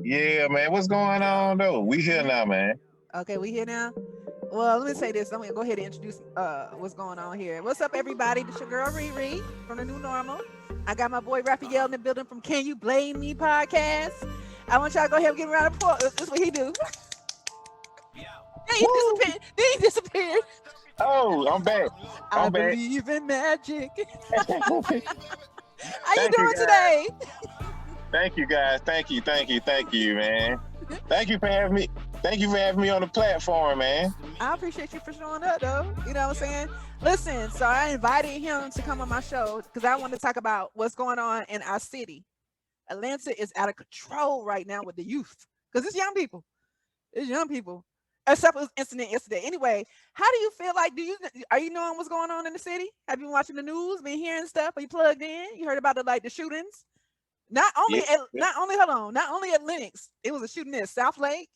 Yeah, man. What's going on though? We here now, man. Okay, we here now. Well, let me say this. I'm gonna go ahead and introduce what's going on here. What's up, everybody? This your girl Riri from the New Normal. I got my boy Ralphael in the building from Can You Blame Me podcast. I want y'all to go ahead and give him a round of applause. This is what he do. Then he Woo! disappeared. Then he disappeared. Oh, I'm back. I I'm back. believe in magic. How you Thank you doing guys. today? Thank you guys. Thank you, man. Thank you for having me. Thank you for having me on the platform, man. I appreciate you for showing up, though. You know what I'm saying? Listen, so I invited him to come on my show because I want to talk about what's going on in our city. Atlanta is out of control right now with the youth because it's young people. It's young people. Except it was incident yesterday. Anyway, how do you feel like? Are you knowing what's going on in the city? Have you been watching the news? Been hearing stuff? Are you plugged in? You heard about the shootings? Yeah. Yeah. Not only hold on, not only at Lennox. It was a shooting at South Lake.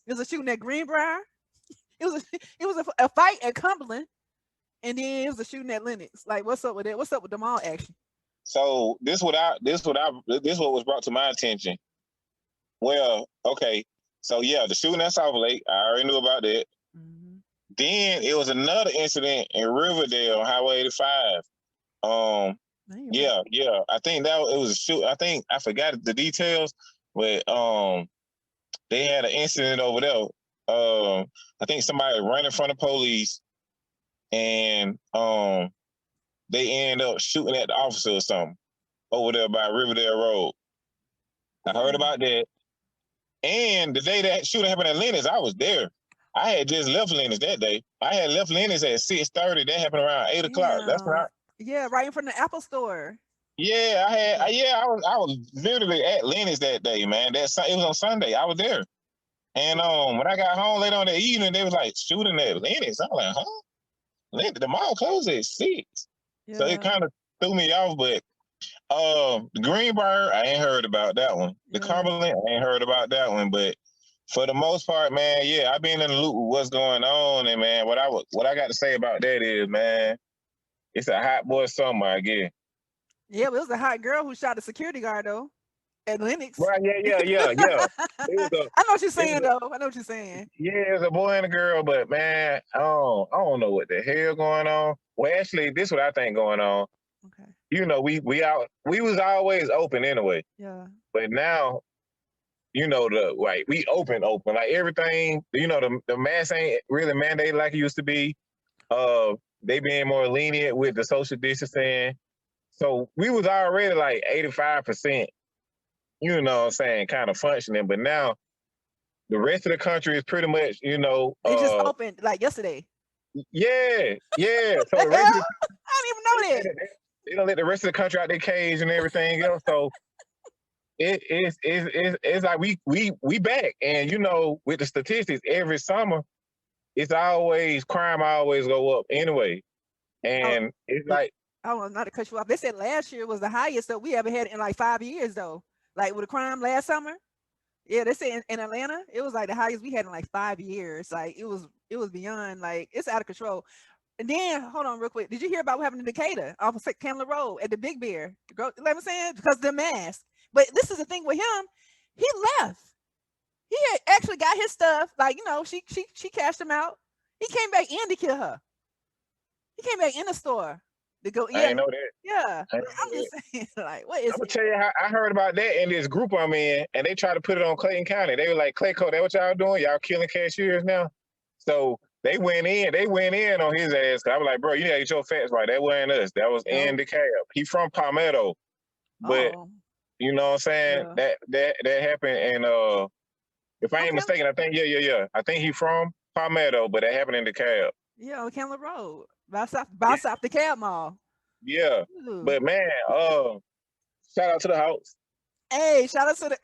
It was a shooting at Greenbrier. It was a fight at Cumberland, and then it was a shooting at Lennox. Like, what's up with it? What's up with the mall action? So this what was brought to my attention. Well, okay. So yeah, the shooting at South Lake, I already knew about that. Mm-hmm. Then it was another incident in Riverdale, Highway 85. Um, Right. yeah. I think that it was a shoot. I think I forgot the details, but they had an incident over there. I think somebody ran in front of police, and they end up shooting at the officer or something over there by Riverdale Road. I heard Mm. about that. And the day that shooting happened at Lennox, I was there. I had just left Lennox that day. I had left Lennox at 6:30. That happened around 8 o'clock. That's Yeah, right. yeah, right in front of the Apple store. Yeah, I had. Yeah. Yeah, I was literally at Lennox that day, man. It was on Sunday. I was there, and when I got home later on that evening, they was like shooting at Lennox. I'm like, huh? Lennox, the mall closed at 6, so it Yeah, kind of threw me off. But the Greenbrier, I ain't heard about that one. The yeah. Cumberland, I ain't heard about that one. But for the most part, man, yeah, I've been in the loop with what's going on, and man, what I got to say about that is, man, it's a hot boy summer, I guess. Yeah, but it was a hot girl who shot a security guard though at Lennox. Right? Yeah. It was a, I know what you're it saying was though. I know what you're saying. Yeah, it's a boy and a girl, but man, I don't know what the hell going on. Well, actually, this is what I think going on. Okay. We was always open anyway, Yeah. but now we open like everything. The mask ain't really mandated like it used to be. They being more lenient with the social distancing, so we was already like 85%. What I'm saying, kind of functioning, but now the rest of the country is pretty much It just opened like yesterday. yeah. So The the rest of hell? the I didn't even know that. they don't let the rest of the country out their cage and everything else. So it's like we back, and with the statistics every summer, it's always crime always go up anyway, Oh, and it's l- like oh, not to cut you off. They said last year was the highest that we ever had in like 5 years though. Like with the crime last summer. Yeah, they say in Atlanta, it was like the highest we had in like 5 years. Like it was beyond like it's out of control. And then hold on real quick. Did you hear about what happened in Decatur off of Candler Road at the Big Bear? Like I'm saying, because of the mask. But this is the thing with him, he left. He had actually got his stuff. Like, she cashed him out. He came back in to kill her. He came back in the store to go, I yeah, ain't know that. yeah. I ain't I'm know that. just saying, like, what is I'm gonna it? tell you how I heard about that in this group I'm in, and they tried to put it on Clayton County. They were like, Clayco, that what y'all doing? Y'all killing cashiers now? So they went in on his ass. I was like, bro, you gotta get your facts right. That wasn't us. That was in No. the cab. He from Palmetto, but Oh, you know what I'm saying? yeah. That happened, and if I ain't Okay. mistaken, I think yeah. I think he from Palmetto, but that happened in the cab. Yeah, on Candler Road. By South the Cab Mall. Yeah, Ooh. but man, shout out to the house. Hey, shout out to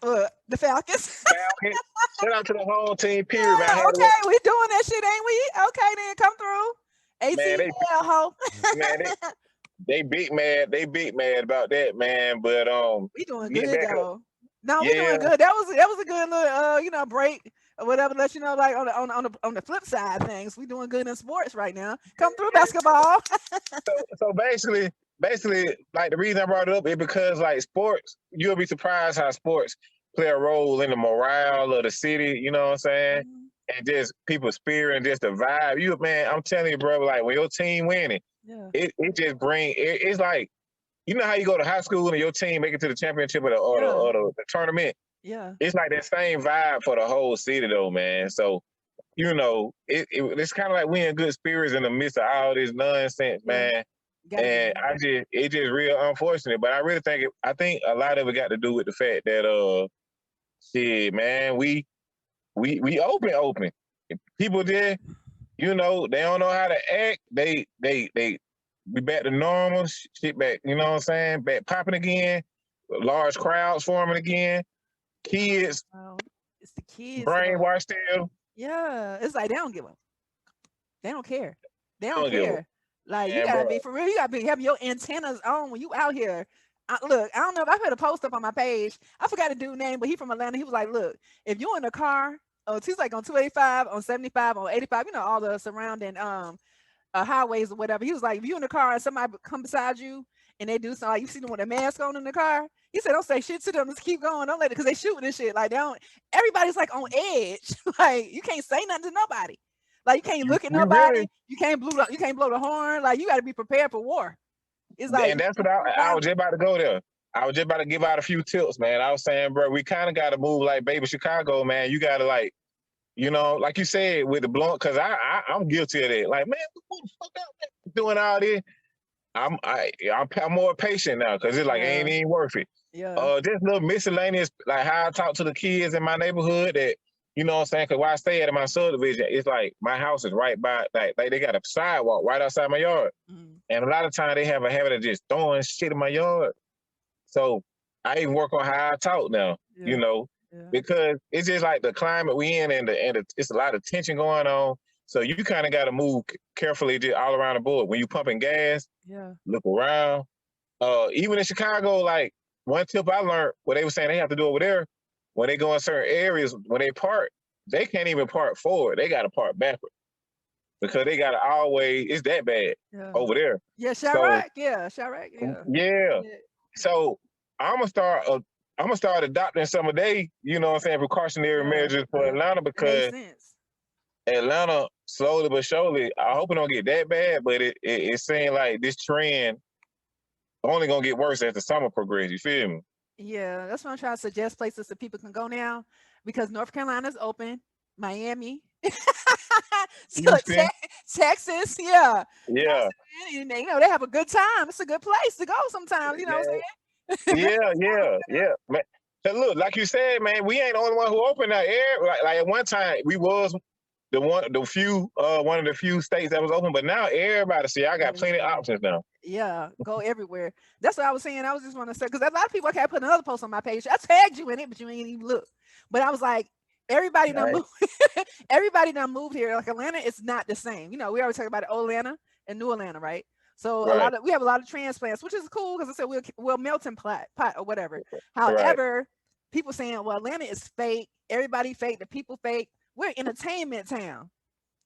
the Falcons. Falcons. Shout out to the whole team. Period, man. I Yeah, had to, okay, we doing that shit, ain't we? Okay, then come through. man. ATL, ho. Man, they big mad. They big mad about that, man. But We doing getting good back up, though. No, we yeah, doing good. That was a good little break or whatever. Let you know, like on the flip side of things, we doing good in sports right now. Come through yeah. basketball. So basically, like the reason I brought it up is because like sports, you'll be surprised how sports play a role in the morale of the city. You know what I'm saying? Mhm. And just people's spirit and just the vibe. You man, I'm telling you, bro. Like when your team winning, Yeah. it just it's like you know how you go to high school and your team make it to the championship Yeah. or the tournament. Yeah. It's like that same vibe for the whole city, though, man. So you know, it's kind of like we in good spirits in the midst of all this nonsense, Yeah. man. Gotta And be. it's just real unfortunate. But I really I think a lot of it got to do with the fact that shit, man, we open. People there, you know, they don't know how to act. They be back to normal, shit back, you know what I'm saying? Back popping again, large crowds forming again, kids Oh, it's the kids though. brainwashed still. Yeah. It's like they don't give a they don't care. They I don't don't give a care. Like you man, bro. gotta be for real. You gotta be having your antennas on when you out here. Look, I don't know if I put a post up on my page. I forgot the dude name, but he from Atlanta. He was like, "Look, if you're in a car, oh, he's like on 285, on 75, on 85. You know all the surrounding highways or whatever." He was like, "If you in the car and somebody come beside you and they do something, like you see them with a mask on in the car." He said, "Don't say shit to them. Just keep going. Don't let it because they shooting this shit. Like they don't. Everybody's like on edge. Like you can't say nothing to nobody." Like you can't look at We really nobody. You can't blow the horn. Like you got to be prepared for war. It's like and that's what I was violent. just about to go there. I was just about to give out a few tips, man. I was saying, bro, we kind of got to move like baby Chicago, man. You got to like, you know, like you said with the blunt, because I'm guilty of that. Like, man, who the fuck out there doing all this? I'm more patient now because it's like Yeah, ain't even worth it. yeah, Just little miscellaneous, like how I talk to the kids in my neighborhood that, you know what I'm saying? Because where I stay at in my subdivision, it's like my house is right by, like they got a sidewalk right outside my yard. mm, And a lot of times they have a habit of just throwing shit in my yard. So I even work on how I talk now, you yeah, know, yeah, because it's just like the climate we in and it's a lot of tension going on. So you kind of got to move carefully just all around the board. When you pumping gas, yeah, look around. Even in Chicago, like one tip I learned, what they were saying they have to do over there, when they go in certain areas, when they park, they can't even park forward. They got to park backward because they got to always, it's that bad yeah. over there. Yeah, So, Chirac. Yeah, Chirac. Yeah. yeah. Yeah. So I'm gonna start. I'm gonna start adopting some of they, you know what I'm saying, precautionary Yeah. measures for Atlanta It makes because sense. Atlanta slowly but surely. I hope it don't get that bad, but it seems like this trend only gonna get worse as the summer progresses. You feel me? Yeah, that's what I'm trying to suggest places that people can go now because North Carolina's open, Miami, so Houston, Texas, yeah. You know what yeah, I'm saying? And they, they have a good time. It's a good place to go sometimes, you know what man, I'm saying? Very yeah, man. So look, like you said, man, we ain't the only one who opened that air. Like at one time, we was one of the few states that was open, but now everybody see I got plenty of everywhere. options now. Yeah, go everywhere. That's what I was saying. I was just want to say because a lot of people. Okay, I put another post on my page. I tagged you in it, but you ain't even look. But I was like, everybody done Right, moved. Everybody done moved here. Like Atlanta is not the same. You know, we always talk about old Atlanta and new Atlanta, right? So right, we have a lot of transplants, which is cool because I said we'll melting pot or whatever. right. However, people saying, well, Atlanta is fake. Everybody fake. The people fake. We're entertainment town.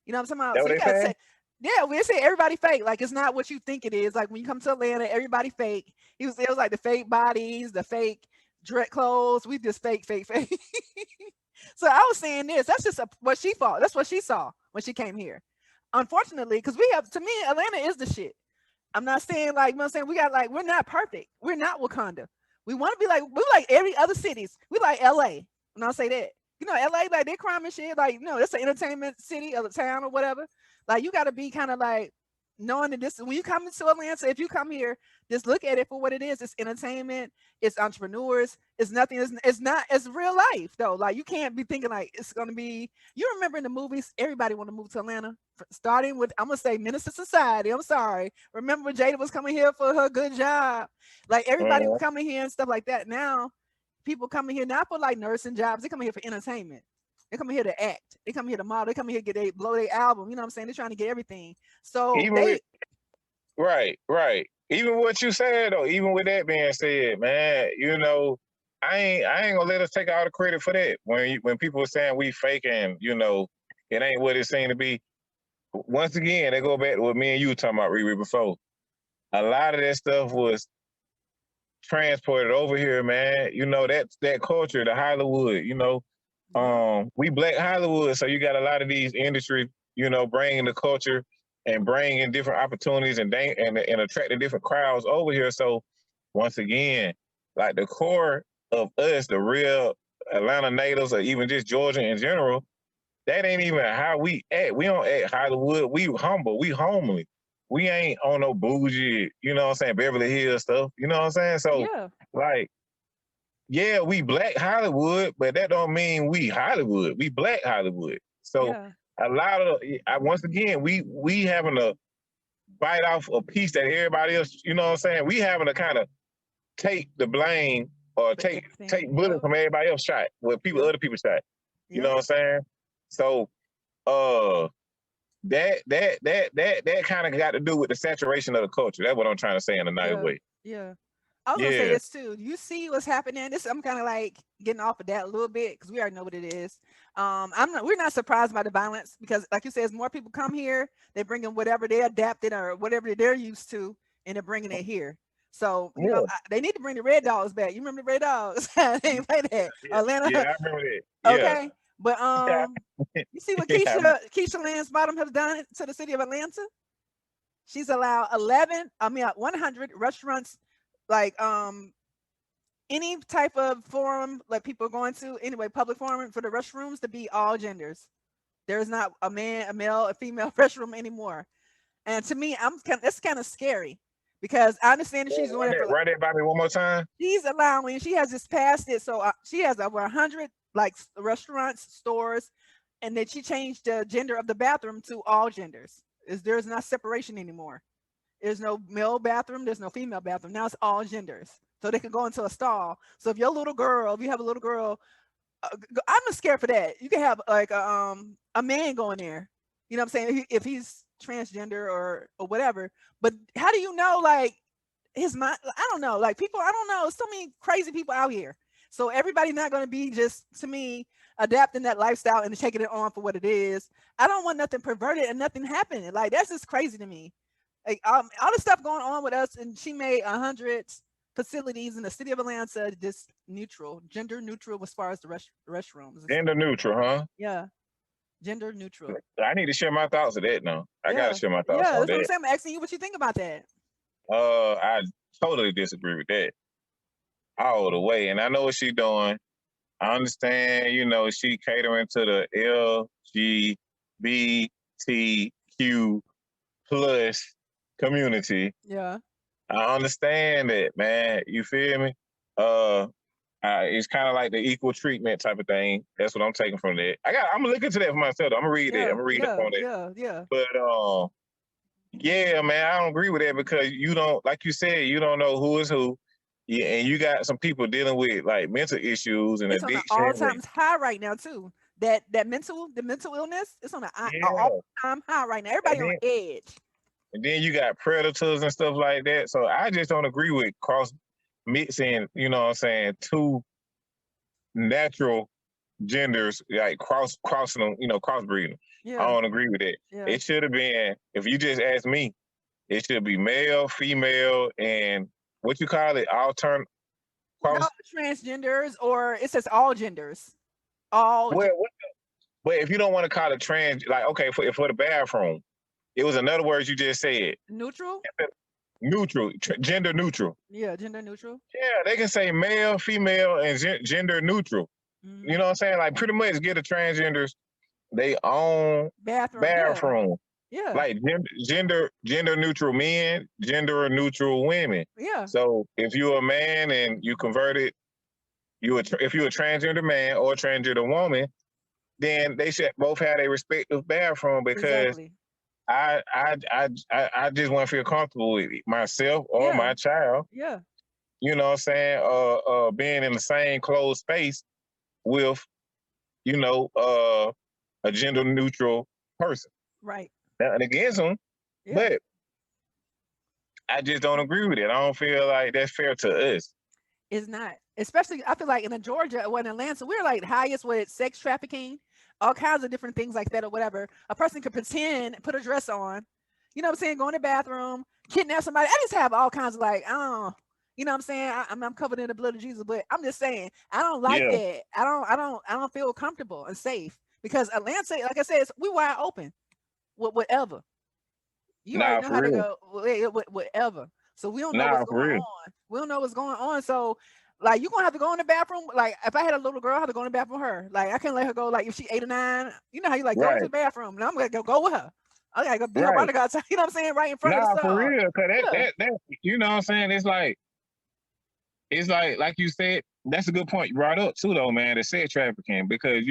You know what I'm talking about? That So what you they gotta saying? say, yeah, we say everybody fake. Like it's not what you think it is. Like when you come to Atlanta, everybody fake. It was like the fake bodies, the fake dread clothes. We just fake, fake, fake. So I was saying this. That's just what she thought. That's what she saw when she came here. Unfortunately, because we have to me, Atlanta is the shit. I'm not saying like you know what I'm saying we got like we're not perfect. We're not Wakanda. We want to be like we like every other cities. We like LA. And I'll say that. You know, LA like they crime and shit. Like, no, that's an entertainment city or a town or whatever. Like you gotta be kind of like knowing that this when you come into Atlanta, if you come here, just look at it for what it is. It's entertainment, it's entrepreneurs, it's nothing, it's not it's real life though. Like you can't be thinking like it's gonna be you remember in the movies, everybody want to move to Atlanta. Starting with I'm gonna say Minister Society. I'm sorry. Remember when Jada was coming here for her good job? Like everybody was Mhm. coming here and stuff like that. Now people coming here not for like nursing jobs, they coming here for entertainment. They come here to act. They come here to model. They come here to get they blow their album. You know what I'm saying? They're trying to get everything. So Even with they right. Even what you said though, even with that being said, man, you know, I ain't gonna let us take all the credit for that. When people are saying we faking, you know, it ain't what it seemed to be. Once again, they go back to what me and you were talking about, Riri, before. A lot of that stuff was transported over here, man. That's that culture, the Hollywood. Yeah. We Black Hollywood, so you got a lot of these industries, bringing the culture and bringing different opportunities and attracting different crowds over here. So once again, like the core of us, the real Atlanta natives, or even just Georgia in general, that ain't even how we act. We don't act Hollywood. We humble. We homely. We ain't on no bougie, what I'm saying, Beverly Hills stuff. You know what I'm saying? So, Yeah. like, yeah, we Black Hollywood, but that don't mean we Hollywood. We Black Hollywood. So Yeah. a lot of once again, we having to bite off a piece that everybody else, you know what I'm saying? We having to kind of take the blame or For take everything. bullets Yep. from everybody else shot, what Yep. other people shot. You know Yep. what I'm saying? So uh that kind of got to do with the saturation of the culture. That's what I'm trying to say in a nice Yeah. way. Yeah. I was gonna say Yeah. this too. You see what's happening. This I'm kind of like getting off of that a little bit because we already know what it is. We're not surprised by the violence because, like you said, as more people come here, they're bringing whatever they adapted or whatever they're used to, and they're bringing it here. So Yeah. they need to bring the Red Dogs back. You remember the Red Dogs? They ain't play that Yeah. Yeah, Atlanta. I remember that. Yeah. Okay, but you see what Yeah. Keisha Lance Bottom has done to the city of Atlanta? She's allowed 100 restaurants, like any type of forum like people are going to anyway, public forum for the restrooms to be all genders. There is not a man, a male, a female restroom anymore. And to me, that's kind of scary because I understand that she's doing it for like Run that by me one more time. she's allowing. She has just passed it, so she has over 100 like restaurants, stores, and then she changed the gender of the bathroom to all genders. There's not separation anymore. There's no male bathroom. There's no female bathroom. Now it's all genders. So they can go into a stall. So if if you have a little girl, I'm not scared for that. You can have like a man going there. You know what I'm saying? If he's transgender or whatever. But how do you know like his mind? I don't know. Like people, I don't know. So many crazy people out here. So everybody's not going to be just to me adapting that lifestyle and taking it on for what it is. I don't want nothing perverted and nothing happening. Like that's just crazy to me. Like all the stuff going on with us, and she made 100 facilities in the city of Atlanta just neutral, gender neutral as far as the restrooms. Gender neutral, huh? Yeah, gender neutral. I need to share my thoughts of that now. I gotta Yeah, share my thoughts yeah. on That's what I'm that. saying. I'm asking you what you think about that. I totally disagree with that all the way. And I know what she's doing. I understand, she catering to the LGBTQ plus community. Yeah, I understand that, man. You feel me? Uh, it's kind of like the equal treatment type of thing. That's what I'm taking from that. I'm gonna look into that for myself. I'm gonna read that. I'm yeah, gonna read up yeah, on that. yeah, yeah. But yeah, man, I don't agree with that because you don't, like you said, you don't know who is who. Yeah, and you got some people dealing with like mental issues and It's on the addiction. all And, times high right now too. The mental illness, it's on an all yeah, time high right now. and Everybody on then edge. you got predators and stuff like that. So I just don't agree with cross mixing. You know what I'm saying? Two natural genders like crossing them. Crossbreeding. I Yeah, don't agree with that. yeah. It should have been, if you just ask me, it should be male, female, and what you call it, alternate No cross. transgenders, or it says all genders. All Well, but if you don't want to call it trans, like okay, for the bathroom, it was another word you just said, neutral. neutral, gender neutral. Yeah, gender neutral. Yeah, they can say male, female, and gender neutral. You Mhm. know what I'm saying? Like pretty much get the transgenders they own Bathroom, yeah, bathroom. yeah, Like gender neutral men, gender neutral women. yeah, So if you're a man and you converted, if you're a transgender man or a transgender woman, then they should both have their respective bathroom because exactly. I just want to feel comfortable with myself or Yeah, my child. yeah, You know what I'm saying? Being in the same closed space with you know a gender neutral person. right. Nothing against them, Yeah, but I just don't agree with it. I don't feel like that's fair to us. it's not. Especially, I feel like in Georgia or in Atlanta, we're like highest with sex trafficking, all kinds of different things like that or whatever. A person could pretend, put a dress on, you know what I'm saying, go in the bathroom, kidnap somebody. I just have all kinds of like, I don't know. You know what I'm saying? I'm covered in the blood of Jesus, but I'm just saying I don't like Yeah. that. I don't feel comfortable and safe because Atlanta, like I said, we wide open with whatever. You already Nah, know for how to real. go with whatever. So we don't know what's Nah, for going real. on. We don't know what's going on. So like you're gonna have to go in the bathroom. Like if I had a little girl, I have to go in the bathroom with her. Like I can't let her go like if she 8 or 9. You know how you like go to Right. the bathroom and I'm gonna go with her. I gotta go be her Right. bodyguard. You know what I'm saying? Right in front of the Nah, for stall. real. Cause Yeah. that you know what I'm saying? It's like you said, that's a good point you brought up too though, man, the sex trafficking. Because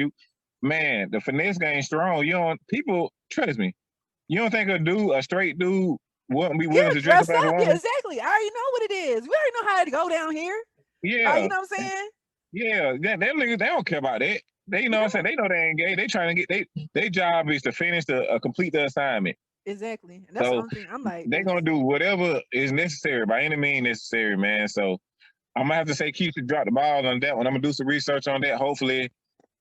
man, the finesse game strong. You don't people trust me. You don't think a straight dude wouldn't be Yeah, willing to dress up dress as a up. Yeah, woman? exactly. I already know what it is. We already know how to go down here. You Yeah. know what I'm saying? Yeah. Them niggas, they don't care about that. They you You know what I'm saying? don't. They know they ain't gay. They trying to get their job is to finish complete the assignment. Exactly. And that's the So only thing I'm like, they're this. gonna do whatever is necessary by any means necessary, man. So I'm gonna have to say keep to drop the ball on that one. I'm gonna do some research on that. Hopefully,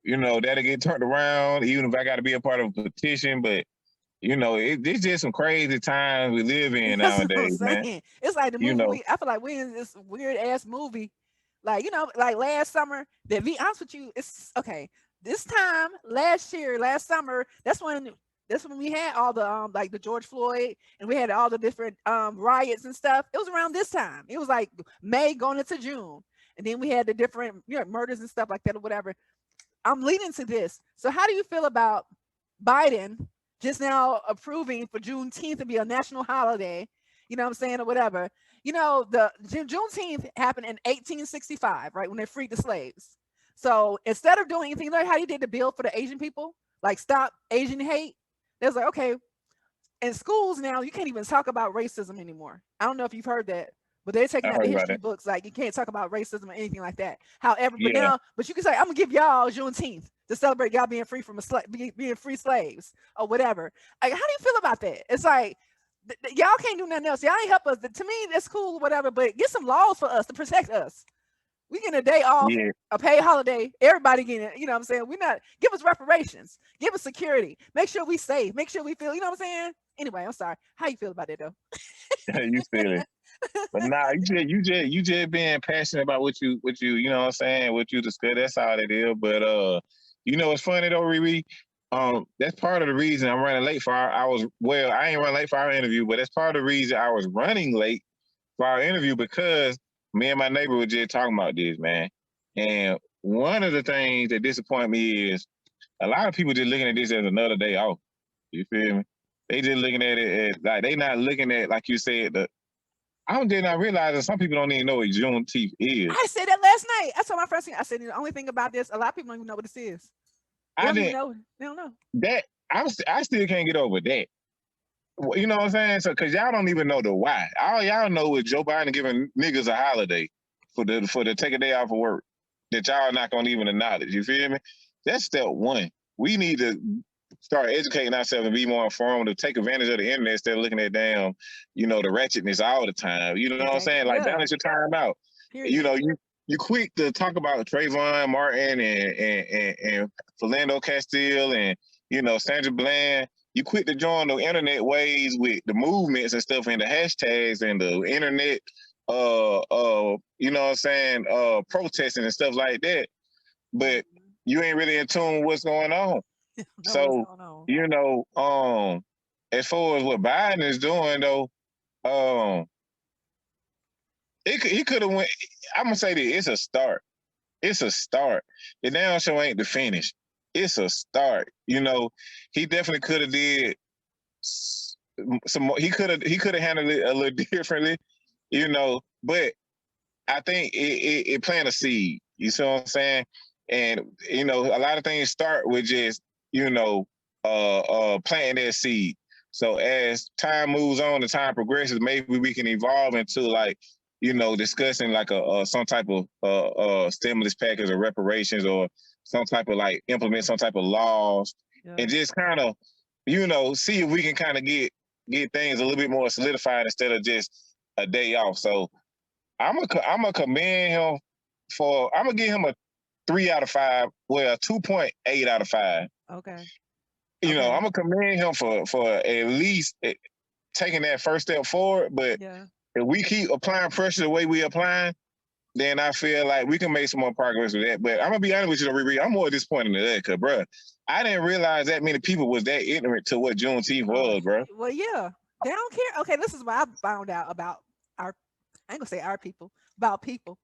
that'll get turned around, even if I gotta be a part of a petition. But it's just some crazy times we live in That's what I'm nowadays, man. saying. It's like the You movie know, I feel like we in this weird ass movie. Like, like last summer, that be honest with you, it's okay. This time last year, last summer, that's when we had all the like the George Floyd and we had all the different riots and stuff. It was around this time. It was like May going into June. And then we had the different murders and stuff like that or whatever. I'm leading to this. So how do you feel about Biden just now approving for Juneteenth to be a national holiday? You know what I'm saying, or whatever. The Juneteenth happened in 1865, right when they freed the slaves. So instead of doing anything, like how he did the bill for the Asian people, like stop Asian hate, they was like, okay, in schools now you can't even talk about racism anymore. I don't know if you've heard that, but they're taking I out the heard about history that. books. Like you can't talk about racism or anything like that. However, but Yeah, now, but you can say I'm gonna give y'all Juneteenth to celebrate y'all being free from being free slaves or whatever. Like, how do you feel about that? It's like y'all can't do nothing else. Y'all ain't help us. To me, that's cool, whatever. But get some laws for us to protect us. We getting a day off, yeah. a paid holiday. Everybody getting it. You know what I'm saying? We not give us reparations, give us security, make sure we safe, make sure we feel. You know what I'm saying? Anyway, I'm sorry. How you feel about it though? You silly. But nah, you just being passionate about what you you know what I'm saying, what you discuss, that's all it is. But it's funny though, Riri. That's part of the reason I'm running late for I ain't running late for our interview, but that's part of the reason I was running late for our interview because me and my neighbor were just talking about this, man. And one of the things that disappoint me is a lot of people just looking at this as another day off. You feel me? They just looking at it as like they not looking at, like you said, I did not realize that some people don't even know what Juneteenth is. I said that last night. I told my friends. I said the only thing about this, a lot of people don't even know what this is. They I don't even didn't know. They don't know. that I still can't get over that. You know what I'm saying? So because y'all don't even know the why. All y'all know is Joe Biden giving niggas a holiday for the take a day off of work that y'all not gonna even acknowledge. You feel me? That's step one. We need to start educating ourselves and be more informed to take advantage of the internet instead of looking at the ratchetness all the time. You know what I'm Exactly. saying? Like Yeah. balance your time out. You Period. know, you quick to talk about Trayvon Martin and Philando Castile and Sandra Bland. You quit to join the internet ways with the movements and stuff and the hashtags and the internet you know what I'm saying, protesting and stuff like that. But Mhm. you ain't really in tune with what's going on. Know what's So, going on. as far as what Biden is doing though, um, he could have went. I'm gonna say that it's a start. It's a start. The down show ain't the finish. It's a start. He definitely could have did some more. He could have handled it a little differently. But I think it planted a seed. You see what I'm saying? And a lot of things start with just planting that seed. So as time moves on and time progresses, maybe we can evolve into like discussing like a some type of stimulus package or reparations or some type of like implement some type of laws Yeah. and just kind of see if we can kind of get things a little bit more solidified instead of just a day off. So I'm gonna commend him I'm gonna give him a 3 out of 5, well, a 2.8 out of 5. Okay. I'm Okay. gonna commend him for at least taking that first step forward. But Yeah. if we keep applying pressure the way we applying, then I feel like we can make some more progress with that. But I'm gonna be honest with you, though, Riri, I'm more disappointed in that, cause bro, I didn't realize that many people was that ignorant to what Juneteenth Oh, was, bro. well, yeah, they don't care. Okay, this is what I found out about our. I ain't gonna say our people, about people,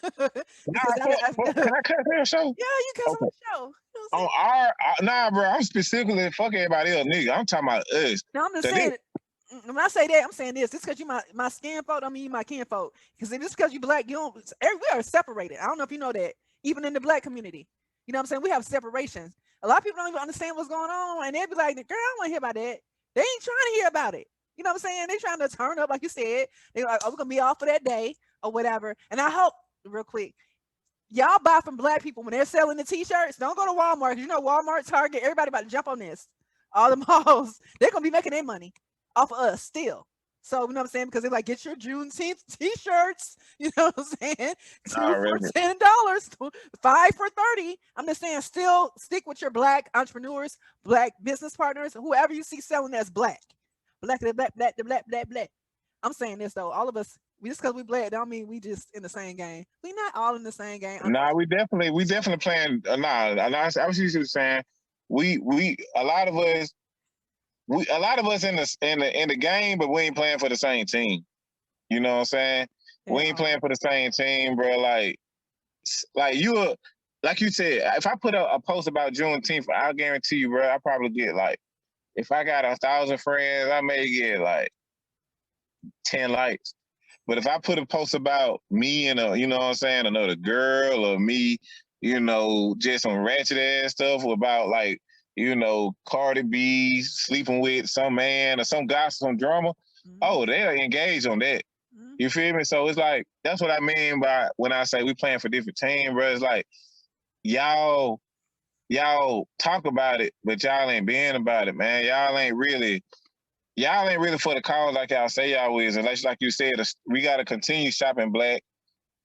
because Can I cut that show? yeah, you cuss on Okay. the show. You know what I'm On saying? nah, bro, I'm specifically fuck everybody else, nigga. I'm talking about us. No, I'm just Cause it, saying. When I say that, I'm saying this. Just because you my skin folk, I mean you my kin folk. Because just because you black, you don't. We are separated. I don't know if you know that. Even in the black community, you know what I'm saying. We have separations. A lot of people don't even understand what's going on, and they be like, "Girl, I don't want to hear about that." They ain't trying to hear about it. You know what I'm saying? They trying to turn up, like you said. They like, "Oh, we're gonna be off for that day or whatever." And I hope, real quick, y'all buy from black people when they're selling the t-shirts. Don't go to Walmart. You know Walmart, Target, everybody about to jump on this. All the malls, they're gonna be making their money off of us still. So you know what I'm saying? Because they're like, get your Juneteenth t-shirts. You know what I'm saying? Two for already. $10, five for 30. I'm just saying, still stick with your black entrepreneurs, black business partners, whoever you see selling that's black. Black, black, black, black, black, black. I'm saying this though, all of us, we just because we black, don't mean we just in the same game. We not all in the same game, Nah, unfortunately. we definitely playing. I was usually saying we a lot of us in the game, but we ain't playing for the same team. You know what I'm saying? We At ain't playing all. for the same team, bro. Like you, like you said, if I put a post about Juneteenth, I guarantee you, bro, I probably get like, if I got 1,000 friends, I may get like 10 likes. But if I put a post about me and you know what I'm saying, another girl or me, just some ratchet ass stuff about like, Cardi B sleeping with some man or some gossip, some drama, Mm-hmm. oh, they'll engage on that. You Mm-hmm. feel me? So it's like, that's what I mean by when I say we playing for different teams, bro. It's like y'all y'all talk about it, but y'all ain't being about it, man. Y'all ain't really for the cause like y'all say y'all is. And like you said, we got to continue shopping black.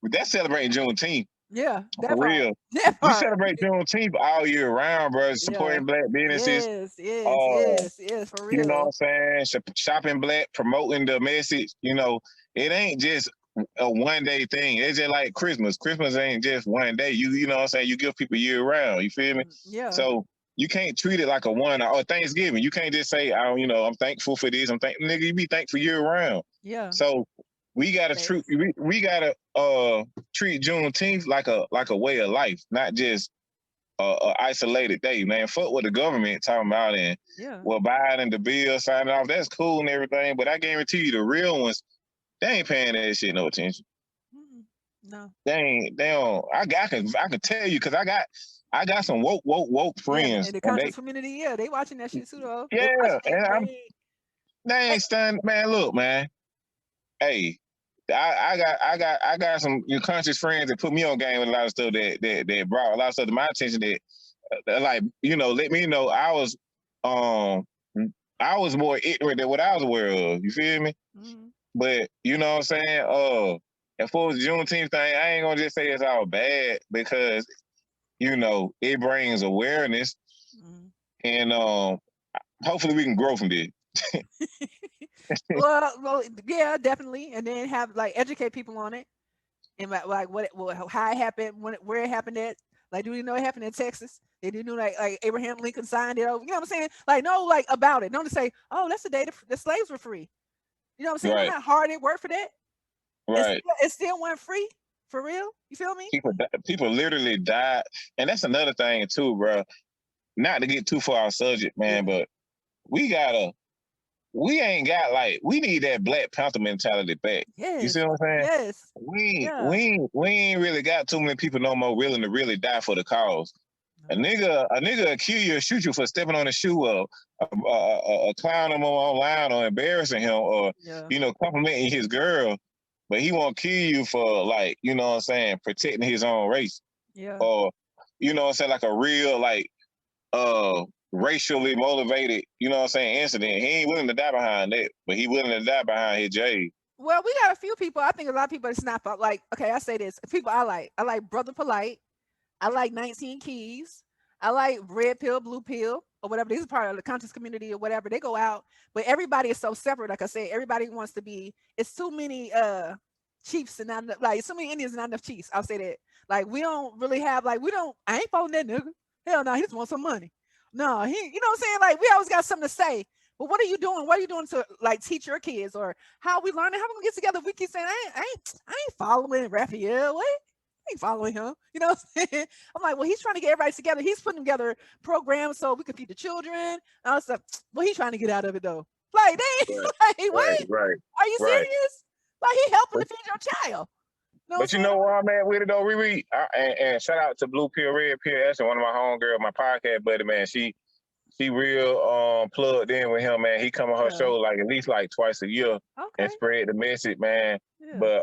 That's celebrating Juneteenth Yeah, for that part. real. That You part. celebrate Juneteenth all year round, bro. Yeah. Supporting black businesses. Yes, yes, Uh, yes, yes, for you know what real. I'm saying? Shopping black, promoting the message. It ain't just a 1 day thing. It's just like Christmas. Christmas ain't just 1 day. You know what I'm saying? You give people year round. You feel me? Yeah. So you can't treat it like a one or Thanksgiving. You can't just say, I'm thankful for this. Nigga, you be thankful year round. Yeah. So we gotta treat Facts. we gotta treat Juneteenth like a way of life, not just a isolated day, man. Fuck what the government talking about and Yeah. what Biden the bill signing off. That's cool and everything, but I guarantee you the real ones, they ain't paying that shit no attention. Mm-mm. No. They don't. I can tell you because I got some woke Yeah, friends, and the and they conscious community, yeah, they watching that shit too though. They yeah, watching it. and They they hey, ain't stunned, man. Look, man, hey. I got some conscious friends that put me on game with a lot of stuff that brought a lot of stuff to my attention that like let me know um I was more ignorant than what I was aware of. You feel me? mm, But you know what I'm saying? As far as the Juneteenth thing, I ain't gonna just say it's all bad because it brings awareness mm. and hopefully we can grow from this. Well, yeah, definitely, and then have like educate people on it and like how it happened, where it happened at. Like, do you know it happened in Texas? They do know like Abraham Lincoln signed it over. You know what I'm saying? Like, no, like about it. Don't just say, oh, that's the day the slaves were free. You know what I'm saying? You know Right, how hard it worked for that. right. It still went free for real. You feel me? People literally died, and that's another thing too, bro. Not to get too far off subject, man, Yeah. but we gotta we ain't got like we need that Black Panther mentality back. You see Yes. what I'm saying? Yes. We Yeah. we we ain't really got too many people no more willing to really die for the cause. A No. nigga, a nigga will kill you or shoot you for stepping on the shoe of clown him online or embarrassing him or Yeah. complimenting his girl, but he won't kill you for like what I'm saying protecting his own race Yeah. or what I'm saying like a real like racially motivated what I'm saying incident. He ain't willing to die behind that, but he willing to die behind his J. Well, we got a few people. I think a lot of people snap up. Like, okay, I say this. People I like. I like Brother Polite. I like 19 Keys. I like Red Pill, Blue Pill. or whatever. This is part of the conscious community or whatever. They go out, but everybody is so separate. Like I said, everybody wants to be. It's too many chiefs and not enough, like so many Indians and not enough chiefs. I'll say that. Like we don't really have like we don't. I ain't following that nigga. Hell no, he just wants some money. No, he. You know what I'm saying? Like we always got something to say. But what are you doing? What are you doing to like teach your kids or how we learning? How we gonna get together? If we keep saying I ain't following Raphael. What? I ain't following him. You know what I'm saying? I'm like, well, he's trying to get everybody together. He's putting together programs so we can feed the children and all stuff. Well, he's trying to get out of it though. Like, they Right, like, right, what? right, Are you right. serious? Like, he helping But, to feed your child. You know what but you I'm saying? know where I'm at with it though, Riri? And shout out to Blue Pill, Red Pill. That's one of my homegirls, my podcast buddy, man. She real plugged in with him, man. He come on her Yeah. show like at least like twice a year and Okay. spread the message, man. Yeah. But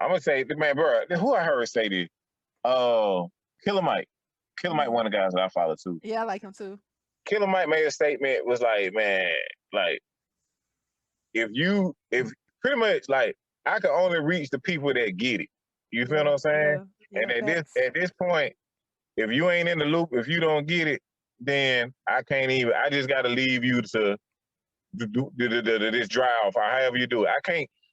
I'm gonna say, man, bro, who I heard say this? Uh, Killer Mike. Killer Mike, Mhm. one of the guys that I follow too. Yeah, I like him too. Killer Mike made a statement, was like, man, like if pretty much like I can only reach the people that get it. You feel what Yeah. I'm saying? Yeah. And Yeah. Facts. at this point, if you ain't in the loop, if you don't get it, then I can't even. I just got to leave you to do this drive or however you do it.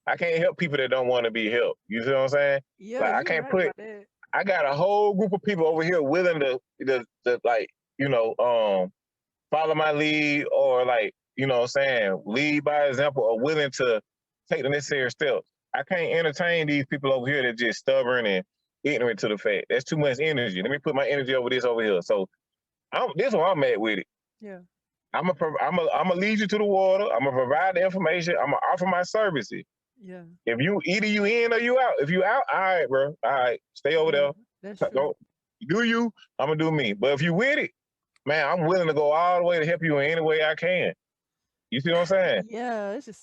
I can't help people that don't want to be helped. You see what I'm saying? Yeah, Like I you're can't right put. about that. I got a whole group of people over here willing to like follow my lead or like what I'm saying, lead by example or willing to take the necessary steps. I can't entertain these people over here that just stubborn and ignorant to the fact. That's too much energy. Let me put my energy over this over here. So this is where I'm at with it. Yeah. I'm gonna lead you to the water. I'm gonna provide the information. I'm gonna offer my services. Yeah. If you either you in or you out. If you out, all right, bro. All right, stay over Yeah. there. That's true. Go do you. I'm gonna do me. But if you with it, man, I'm willing to go all the way to help you in any way I can. You see what I'm saying? Yeah, it's just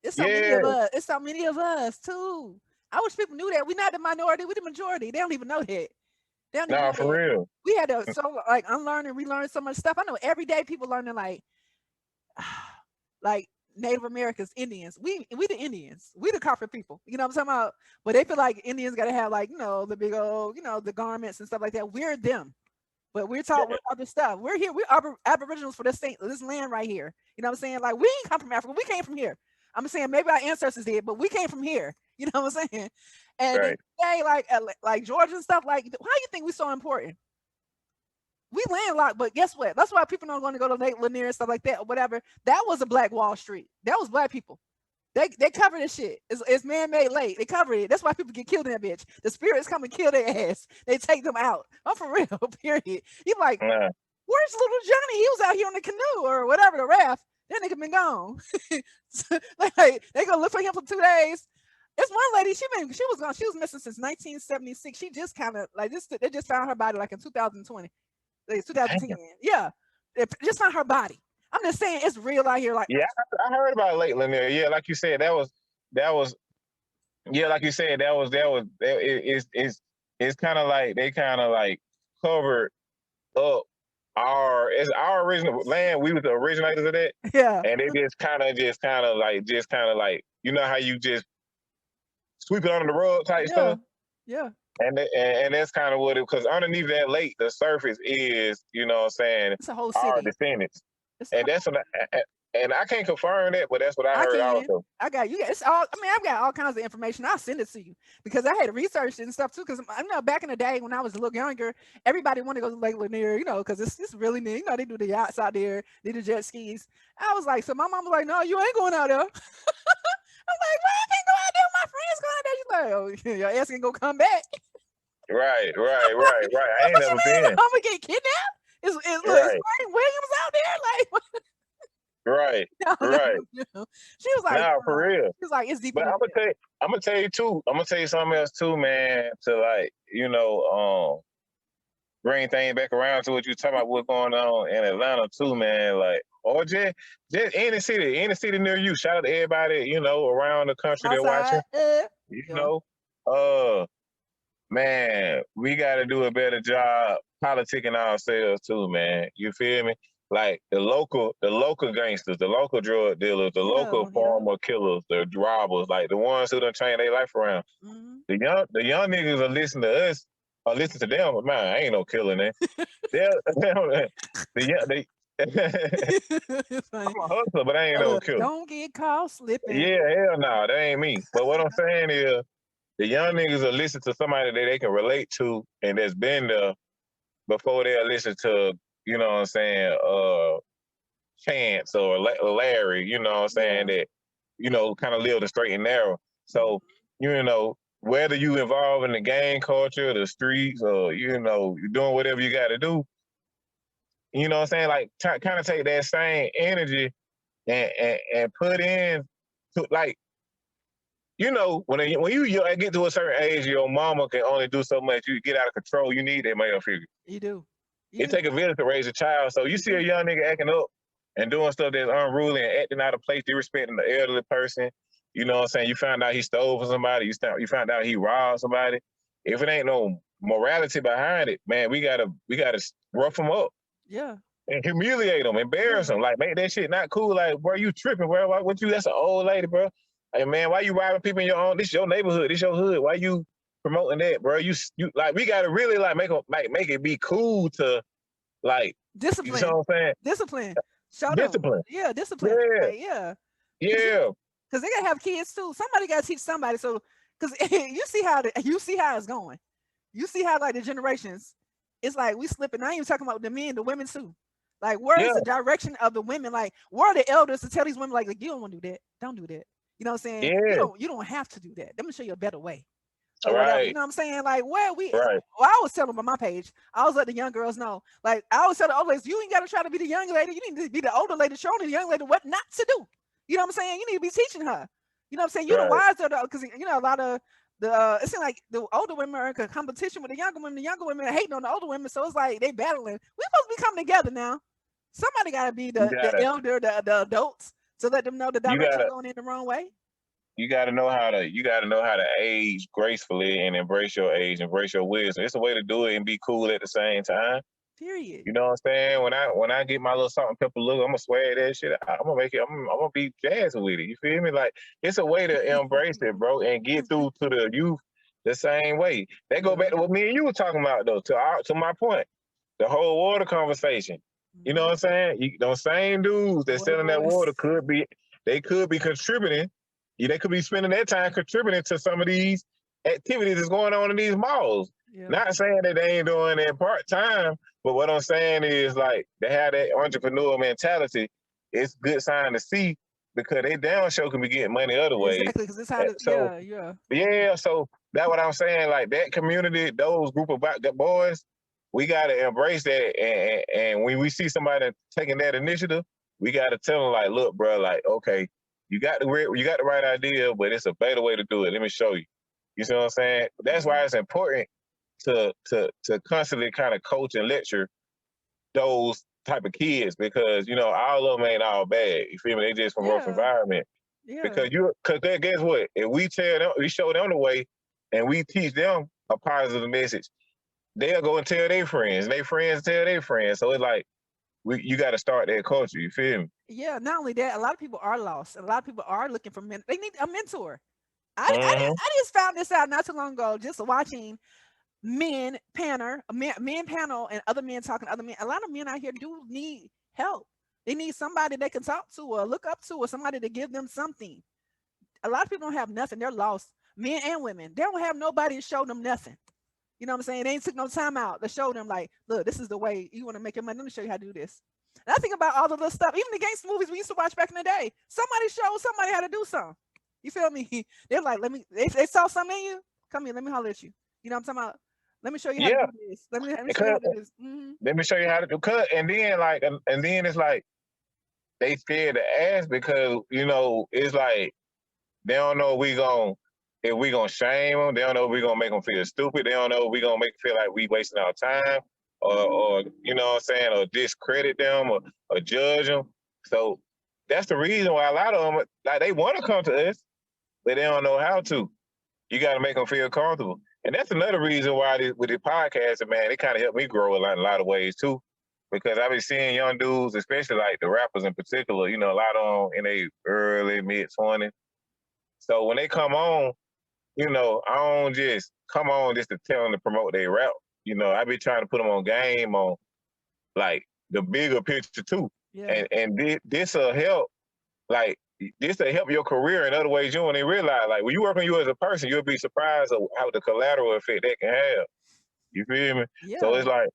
it's so many Yeah. of us. It's so many of us too. I wish people knew that. We're not the minority, we're the majority. They don't even know that. They don't even Nah, know for that. real. We had to so like unlearn and relearn so much stuff. I know every day people learning like Native Americans, Indians. We the Indians. We the copper people. You know what I'm talking about? But they feel like Indians gotta have like, the big old, the garments and stuff like that. We're them. But we're taught with other stuff. We're here. We're aboriginals for this land right here. You know what I'm saying? Like we ain't come from Africa. We came from here. I'm saying maybe our ancestors did, but we came from here. You know what I'm saying? And they Right. say like Georgia and stuff like. How you think we so important? We landlocked, but guess what? That's why people don't want to go to Lake Lanier and stuff like that or whatever. That was a Black Wall Street. That was Black people. They cover this shit. It's man-made lake. They cover it. That's why people get killed in that bitch. The spirits come and kill their ass. They take them out. I'm for real, period. You like, Nah. where's little Johnny? He was out here on the canoe or whatever, the raft. That nigga been gone. Like, they gonna look for him for 2 days. This one lady, she was gone. She was missing since 1976. She just kind of like this. They just found her body like in 2020, like 2010. Yeah, they just found her body. I'm just saying it's real out here. Like, Yeah, I heard about Lake Lanier. Yeah, like you said, that was yeah, like you said, it's kind of like they kind of like covered up it's our original land. We was the originators of that, yeah, and they just kind of like you know how you just sweep it under the rug type yeah, stuff. yeah. And that's kind of what it, because underneath that lake, the surface is, what I'm saying, It's a whole our city. descendants. It's a And that's what and I can't confirm that, but that's what I I heard can. also. I got you. It's all. I mean, I've got all kinds of information. I'll send it to you because I had to research it and stuff too. Because I know back in the day when I was a little younger, everybody wanted to go to Lake Lanier, because it's really neat. They do the yachts out there, they do jet skis. I was like, so my mom was like, no, you ain't going out there. I'm like, well, I can't go out there. My friends going out there. She's like, oh, your ass can go come back. Right. I ain't What you never mean? been. I'm gonna get kidnapped? Is Right, Marty Williams out there? Like, right, no, no, right. no. She was like, Nah, for real. she was like, it's deeper But than that. I'm gonna tell you too. I'm gonna tell you something else too, man. To like, bring things back around to what you talking about, what's going on in Atlanta too, man. Like, or just any city near you. Shout out to everybody, around the country that watching. Outside, You yeah. know, uh, man, we got to do a better job politicking ourselves too, man. You feel me? Like the local gangsters, the local drug dealers, the local Yeah. farmer killers, the robbers, like the ones who done change their life around. Hmm. The young niggas are listening to us or listen to them, but man, I ain't no killer, man. They're, they, It's I'm funny. a hustler, but I ain't no Look, killer. don't get caught slipping. Yeah, hell no, that ain't me. But what I'm saying is, the young niggas will listen to somebody that they can relate to and that's been there before they'll listen to, you know what I'm saying, Chance or Larry, you know what I'm saying, Yeah. that, kind of live the straight and narrow. So, whether you involved in the gang culture, the streets, or, you're doing whatever you got to do, you know what I'm saying, like, kind of take that same energy and put in, to, like, when you get to a certain age, your mama can only do so much. You get out of control. You need that male figure. You do. You It do. take a village to raise a child. So you You see a do. young nigga acting up and doing stuff that's unruly and acting out of place, disrespecting the elderly person. You know what I'm saying? You found out he stole from somebody. You found out he robbed somebody. If it ain't no morality behind it, man, we gotta rough him up Yeah. and humiliate them, embarrass Yeah. them, like make that shit not cool. Like, bro, you tripping, bro? What you? That's an old lady, bro. Hey, man, why you robbing people in your own? This your neighborhood. This your hood. Why you promoting that, bro? You like we gotta really like make it be cool to like. You know Discipline. what I'm saying? Discipline. Show them. Discipline. Yeah, discipline. Yeah, Like, yeah. Cause yeah, they gotta have kids too. Somebody gotta teach somebody. So, cause you see how it's going. You see how like the generations, it's like we slipping. I ain't even talking about the men, the women too. Like, where yeah, is the direction of the women? Like, where are the elders to tell these women like you don't want to do that, don't do that. You know what I'm saying? yeah. You don't have to do that. Let me show you a better way, or whatever. You Right, know what I'm saying? Like, where we? right, Well, I always tell them on my page. I always let the young girls know. Like, I always tell the old ladies, you ain't got to try to be the young lady. You need to be the older lady, showing the young lady what not to do. You know what I'm saying? You need to be teaching her. You know what I'm saying? You're the right. wiser, because a lot of the it seems like the older women are in competition with the younger women. The younger women are hating on the older women, so it's like they battling. We supposed to be coming together now. Somebody got to be You the gotta, elder, the adults, to let them know the you direction gotta, going in the wrong way. you gotta know how to age gracefully and embrace your age, embrace your wisdom. It's a way to do it and be cool at the same time. Period. You know what I'm saying? When I get my little salt and pepper look, I'm gonna swag that shit out. I'm gonna make it. I'm gonna be jazzy with it. You feel me? Like it's a way to embrace it, bro, and get through to the youth the same way. That go back Yeah. to what me and you were talking about, though. To my point, the whole water conversation. You know what Mhm. I'm saying? Those same dudes that Water selling that water boys. they could be contributing. They could be spending their time contributing to some of these activities that's going on in these malls. Yeah. Not saying that they ain't doing it part time, but what I'm saying is like they have that entrepreneurial mentality. It's a good sign to see because they down show can be getting money other ways. Exactly, because it's how to, So yeah, yeah. yeah, so that's what I'm saying. Like that community, those group of the boys, we gotta embrace that. And when we see somebody taking that initiative, we gotta tell them like, look, bro, like, okay, you got the right idea, but it's a better way to do it. Let me show you. You see what I'm saying? That's why Mhm. it's important to constantly kind of coach and lecture those type of kids because all of them ain't all bad. You feel me? They just from rough Yeah, environment. yeah, Because guess what? If we tell them, we show them the way, and we teach them a positive message, they'll go and tell their friends, and their friends tell their friends. So it's like you got to start that culture. You feel me? yeah. Not only that, a lot of people are lost. A lot of people are looking for men. They need a mentor. Mm-hmm. I just found this out not too long ago, just watching men panel, and other men talking to other men. A lot of men out here do need help. They need somebody they can talk to or look up to, or somebody to give them something. A lot of people don't have nothing. They're lost, men and women. They don't have nobody to show them nothing. You know what I'm saying? They ain't took no time out to show them, like, look, this is the way you want to make your money. Let me show you how to do this. And I think about all the little stuff, even the gangster movies we used to watch back in the day. Somebody showed somebody how to do something. You feel me? They're like, they saw something in you. Come here, let me holler at you. You know what I'm talking about? Let me show you how to Yeah. do this. Let me show you Because how to do this. Hmm. let me show you how to do cut, and then and then it's like they scared to ask because it's like they don't know if we gonna shame them. They don't know if we gonna make them feel stupid. They don't know if we gonna make them feel like we wasting our time, or you know what I'm saying, or discredit them, or judge them. So that's the reason why a lot of them like they want to come to us, but they don't know how to. You got to make them feel comfortable, and that's another reason why with the podcast, man, it kind of helped me grow in a lot of ways too. Because I've been seeing young dudes, especially like the rappers in particular, a lot of them in their early mid 20s. So when they come on, you know, I don't just come on just to tell them to promote their rap. You know, I be trying to put them on game on like the bigger picture too. Yeah. And this will help, like this will help your career in other ways you don't even realize. Like when you work on you as a person, you'll be surprised of how the collateral effect that can have. You feel me? So Yeah. it's like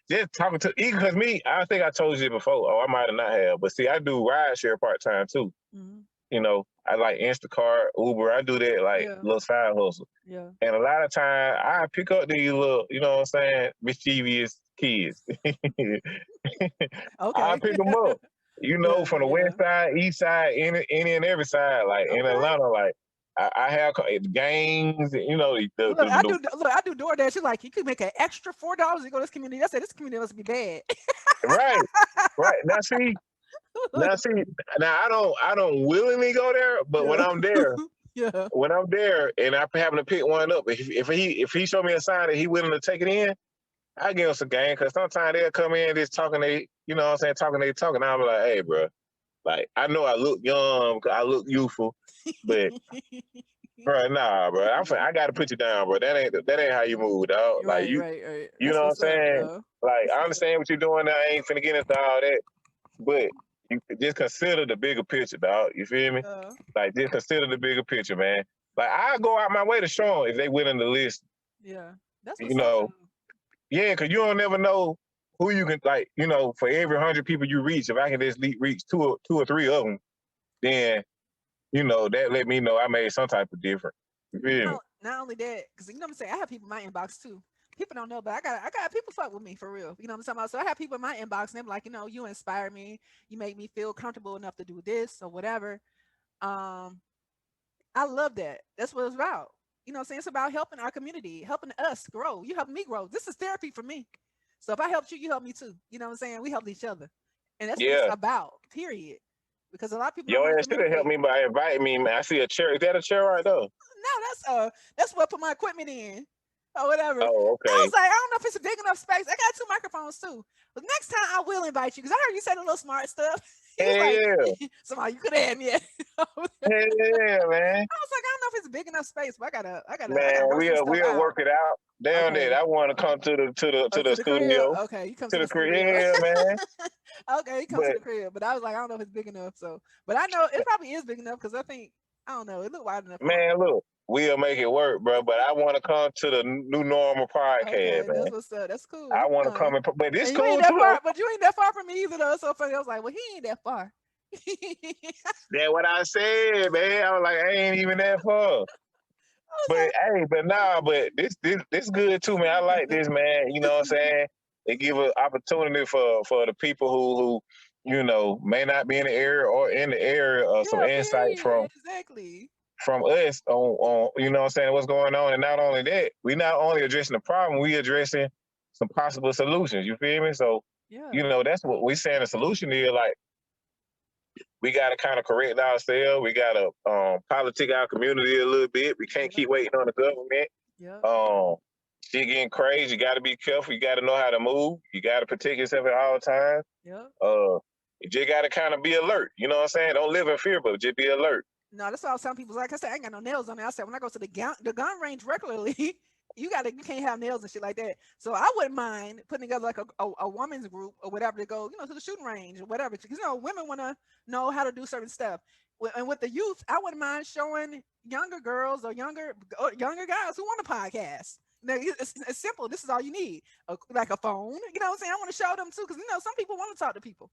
just talking to even because me, I think I told you before. Oh, I might have not have, but see, I do rideshare part time too. Mhm. You know, I like Instacart, Uber. I do that like Yeah. little side hustle. Yeah. And a lot of time I pick up these little, you know what I'm saying, mischievous kids. I Okay. pick them up. You know, Yeah. from the Yeah. west side, east side, any and every side. Like in Okay. Atlanta, like I have gangs. You know, Look, I do DoorDash. She's like, you could make an extra $4 to go to this community. I said, this community must be bad. right, right. Now see, now I don't willingly go there, but Yeah. Yeah. when I'm there, and I happen to pick one up, if he show me a sign that he willing to take it in, I give him some game because sometimes they'll come in just talking you know what I'm saying, talking. I'll be like, hey, bro, like I know I look young, I look youthful, but bro, nah, bro, I got to put you down, bro. That ain't how you move, dog. Like Right, right, right. you That's know what I'm what's up, saying? though. Like That's I what's up. understand what you're doing now. I ain't finna get into all that, but you just consider the bigger picture, dog. You feel me? Yeah. Like just consider the bigger picture, man. Like I go out my way to show them if they willing to listen. Yeah. That's You what's up, know, though. yeah, because you don't never know who you can like. You know, for every 100 people you reach, if I can just reach two or three of them, then you know that let me know I made some type of difference. You feel me? Not only that, because you know what I'm saying, I have people in my inbox too. People don't know, but I got people fuck with me for real. You know what I'm talking about? So I have people in my inbox and they're like, you inspire me. You make me feel comfortable enough to do this or whatever. Um, I love that. That's what it's about. You know what I'm saying? It's about helping our community, helping us grow. You help me grow. This is therapy for me. So if I helped you, you help me too. You know what I'm saying? We help each other. And that's what it's Yeah. about, period. Because a lot of people don't Your want to ass should have helped communicate. me by inviting me, man. I see a chair. Is that a chair right there? No, that's what I put my equipment in or whatever. Oh, I okay. was like, I don't know if it's a big enough space. I got two microphones too. But next time I will invite you because I heard you saying a little smart stuff. He was Hell like, yeah. somehow you could have had me. I was like, Hell yeah, man. I don't know if it's a big enough space, but I Man, gotta work some stuff we'll out. work it out. Down there, Okay. I want to come to Oh, the to the crib. studio, Okay, you come to to the the crib, studio. yeah, man. Okay, you come to But the crib. But I was like, I don't know if it's big enough. So, but I know it probably is big enough because I don't know, it looked wide enough for me. man, look, we'll make it work, bro. But I want to come to the new normal podcast, Okay, that's man. what's up. That's cool. I You can want to come. come but this And you ain't cool that too though. far, but you ain't that far from me either though. It's so funny. I was like, well, he ain't that far. I That's what I said, man. I was like, I ain't even that far. But was hey, but nah, but this good too, man. I like this, man. You know what I'm saying? It give an opportunity for the people who may not be in the area or in the area of some yeah, insight period. Exactly. from us on you know what I'm saying, what's going on. And not only that, we not only addressing the problem, we addressing some possible solutions. You feel me? So, Yeah. that's what we saying the solution is like we gotta kind of correct ourselves. We gotta politic our community a little bit. We can't Yeah. keep waiting on the government. Yeah. Um shit getting crazy. You gotta be careful. You gotta know how to move. You gotta protect yourself at all times. Yeah. You just gotta kind of be alert. You know what I'm saying? Don't live in fear, but just be alert. No, that's all some people like. I said, I ain't got no nails on there. I said when I go to the gun range regularly, you can't have nails and shit like that. So I wouldn't mind putting together like a woman's group or whatever to go, to the shooting range or whatever. Because women want to know how to do certain stuff. And with the youth, I wouldn't mind showing younger girls or younger guys who want a podcast. Now, it's simple. This is all you need, like a phone. You know what I'm saying? I want to show them too, because some people want to talk to people.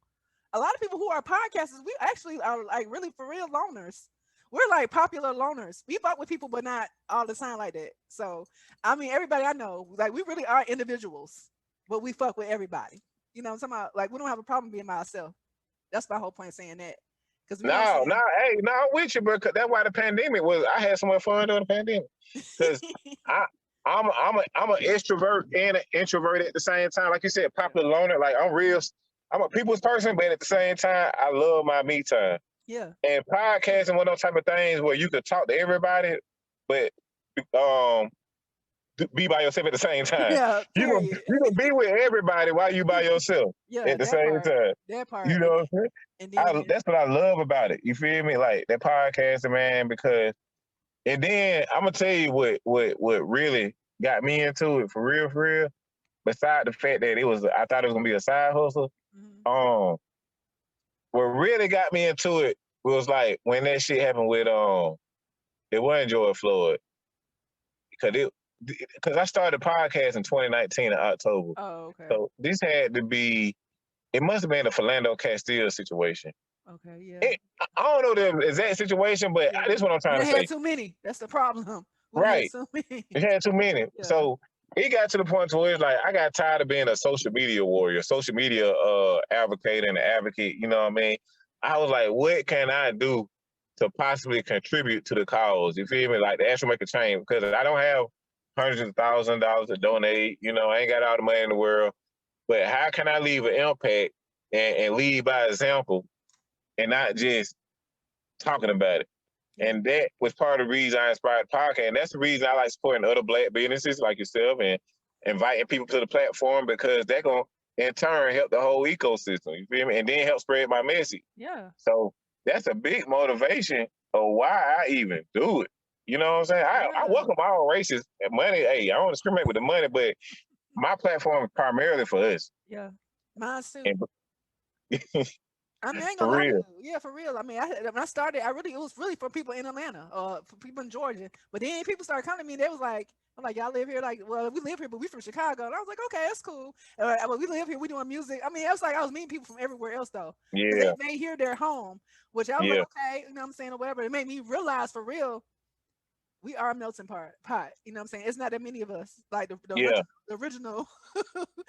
A lot of people who are podcasters, we actually are like really for real loners. We're like popular loners. We fuck with people, but not all the time like that. So, I mean, everybody I know, like we really are individuals, but we fuck with everybody. You know what I'm talking about? Like we don't have a problem being by ourselves. That's my whole point of saying that. Because you know what No, I'm no, hey, no, I'm with you, bro. 'Cause that's why the pandemic was. I had so much fun during the pandemic. Cause saying? I, I'm an extrovert and an introvert at the same time. Like you said, Yeah. popular loner. Like I'm a people's person, but at the same time, I love my me time. Yeah. And podcasting one of those type of things where you could talk to everybody, but um be by yourself at the same time. Yeah. Period. You gonna be with everybody while you by yourself Yeah. at the That same part. time. That You part. know what I'm saying? And then That's what I love about it. You feel me? Like that podcasting, man, because And then I'm gonna tell you what really got me into it for real. Beside the fact that I thought it was gonna be a side hustle. Mm-hmm. Um, what really got me into it was like when that shit happened with it wasn't George Floyd because I started the podcast in 2019 in October. Oh, okay. So this had to be it must have been a Philando Castile situation. Okay, yeah. I don't know the exact situation, but Yeah. this is what I'm We trying to done had say. too many. That's the problem. We done had Right. so many. It had too many. Yeah. So it got to the point to where it's like I got tired of being a social media warrior, social media advocate and advocate, you know what I mean? I was like, what can I do to possibly contribute to the cause? You feel me? Like to actually make a change because I don't have hundreds of $1,000s to donate, you know, I ain't got all the money in the world. But how can I leave an impact and lead by example and not just talking about it? Yeah. And that was part of the reason I inspired the podcast. And that's the reason I like supporting other Black businesses like yourself and inviting people to the platform because they're going to, in turn, help the whole ecosystem. You feel me? And then help spread my message. Yeah. So that's a big motivation of why I even do it. You know what I'm saying? I Yeah. welcome all races and money. Hey, I don't discriminate with the money, but my platform is primarily for us. Yeah. Mine too. And I mean, I ain't for gonna lie to real. you. Yeah, for real. I mean, when I started, it was really for people in Atlanta, for people in Georgia. But then people started coming to me. They was like, I'm like, y'all live here? Like, well, we live here, but we from Chicago. And I was like, okay, that's cool. Well, we live here. We doing music. I mean, it was like I was meeting people from everywhere else though, because Yeah, they made here their home. Which I was like, yeah, okay, you know what I'm saying, or whatever. It made me realize for real, we are a melting pot. You know what I'm saying? It's not that many of us. Like the yeah. original, the original.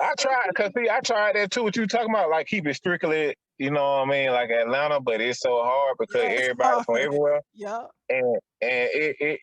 I tried, cause see, I tried that too. What you talking about? Like keep it strictly, you know what I mean, like Atlanta, but it's so hard because Yeah, it's everybody hard. from everywhere, Yeah, and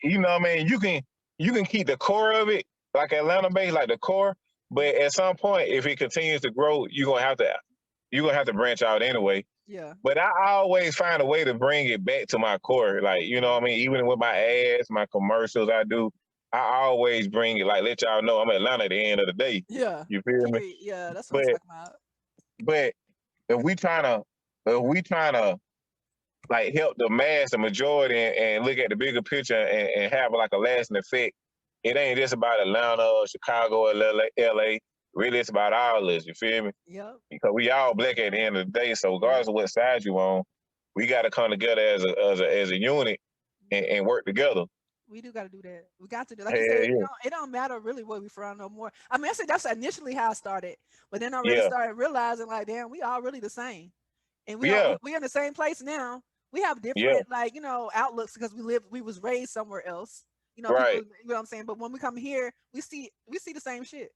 you know what I mean. You can keep the core of it like Atlanta based, like the core, but at some point, if it continues to grow, you're gonna have to branch out anyway. yeah, But I always find a way to bring it back to my core. Like, you know what I mean? Even with my ads, my commercials I do, I always bring it, like, let y'all know I'm Atlanta at the end of the day. yeah. You feel me? Period. Yeah, that's what I'm But talking about. but if we trying to like help the mass, the majority, and look at the bigger picture and have like a lasting effect, it ain't just about Atlanta or Chicago or LA. Really, it's about all of us. You feel me? Yep. Because we all black at the end of the day. So regardless of what side you on, we got to come together as a unit Yeah. and work together. We do got to do that. We got to do, like you said. Hell yeah, It don't matter really where we from no more. I mean, I said that's initially how I started, but then I really yeah, started realizing, like, damn, we all really the same, and yeah, we in the same place now. We have yeah. different, like, outlooks because we was raised somewhere else. People, Right, you know what I'm saying. But when we come here, we see the same shit.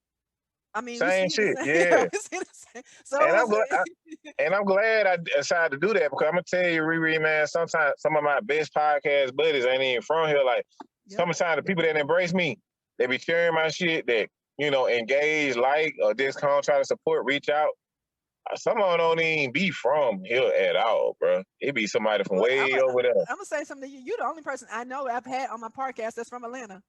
I mean, we same see the shit. same. Yeah, Yeah, we see the same. So and it was, I'm glad I decided to do that because I'm gonna tell you, Riri, man. Sometimes some of my best podcast buddies ain't even from here. Like yep, sometimes the people that embrace me, they be sharing my shit. That engage, like, or just come try to support, reach out. Some of them don't even be from here at all, bro. It be somebody from well, way over there. I'm gonna say something to you. You're the only person I know I've had on my podcast that's from Atlanta.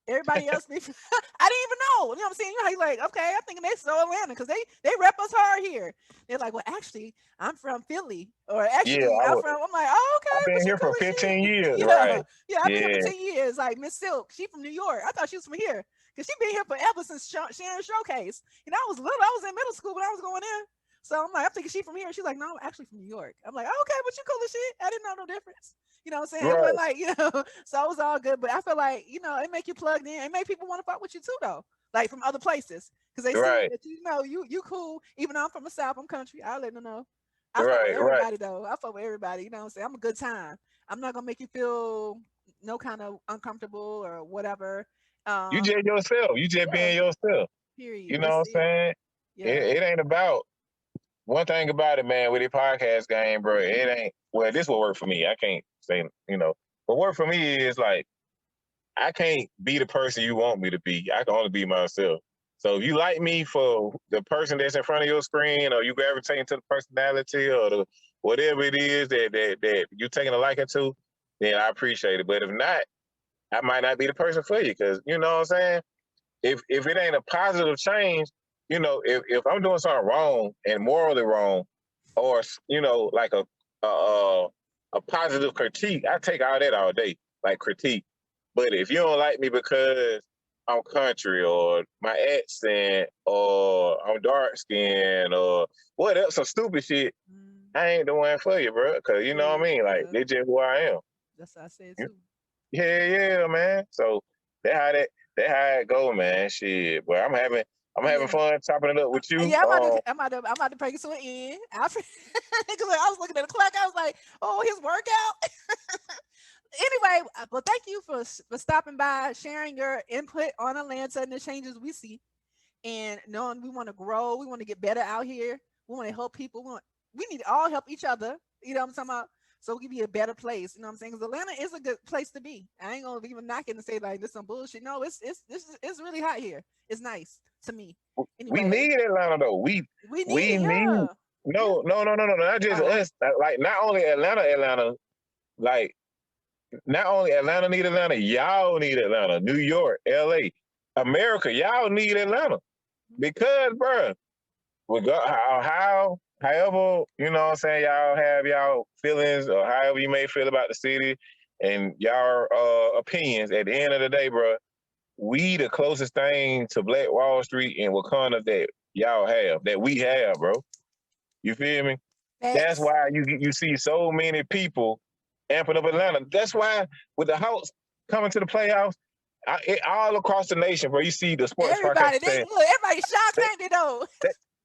Everybody else, I didn't even know. You know what I'm saying? You know how you like, okay, I'm thinking they so Atlanta because they rep us hard here. They're like, well, actually, I'm from Philly, or Yeah, actually, I'm like, oh, I've okay, but been she here cool for as 15 shit. years, Yeah, right? yeah, I've been here for Yeah, 10 years. Like Miss Silk, she from New York. I thought she was from here because she been here forever since Sharon Showcase. I was little, I was in middle school when I was going in. So I'm like, I'm thinking she from here. She's like, no, I'm actually from New York. I'm like, oh, okay, but you cool as shit. I didn't know no difference. You know what I'm saying? It wasn't right, like, so it was all good. But I feel like, it make you plugged in. It make people want to fuck with you too, though. Like from other places. Because they see right, that you cool. Even though I'm from the South, I'm country. I'll let them know. I fuck with right. everybody though. I fuck with everybody. You know what I'm saying? I'm a good time. I'm not gonna make you feel no kind of uncomfortable or whatever. You Um, just yourself. You just yeah, being yourself. You period. know what That's I'm it. saying? Yeah. It ain't about one thing about it, man. With the podcast game, bro, it ain't. Well, this will work for me. I can't say, what work for me is like I can't be the person you want me to be. I can only be myself. So if you like me for the person that's in front of your screen, or you gravitate to the personality or the whatever it is that you taking a liking to, then I appreciate it. But if not, I might not be the person for you because you know what I'm saying. If it ain't a positive change, if I'm doing something wrong and morally wrong, or like a a positive critique, I take all that all day. like critique. But if you don't like me because I'm country or my accent or I'm dark skinned or what else, some stupid shit, Mm, I ain't the one for you, bro. Cause you know what I mean? Like yeah, they just who I am. that's what I said too. Yeah, yeah, man. So that how that how it go, man. Shit. But I'm having Yeah. fun chopping it up with you. Yeah, I'm about to bring it to an end. Because I was looking at the clock, I was like, oh, his workout. Anyway, well, thank you for stopping by, sharing your input on Atlanta and the changes we see, and knowing we want to grow, we want to get better out here, we want to help people, we need to all help each other. You know what I'm talking about? So we can be a better place. You know what I'm saying? Because Atlanta is a good place to be. I ain't gonna even knock it and say like this some bullshit. No, it's really hot here. It's nice to me. We Anyway, need Atlanta though. we need We it. need Yeah, yeah. no. Not just Oh, us. Like not only Atlanta. Like not only Atlanta need Atlanta, y'all need Atlanta. New York, LA, America, y'all need Atlanta because, bro, however, you know what I'm saying, y'all have y'all feelings or however you may feel about the city and y'all opinions. At the end of the day, bro, we the closest thing to Black Wall Street and Wakanda that y'all have, that we have, bro. You feel me? That's facts. why you see so many people amping up Atlanta. That's why with the Hawks coming to the playoffs, all across the nation, bro, you see the sports podcast Everybody, saying everybody shocked, ain't they though?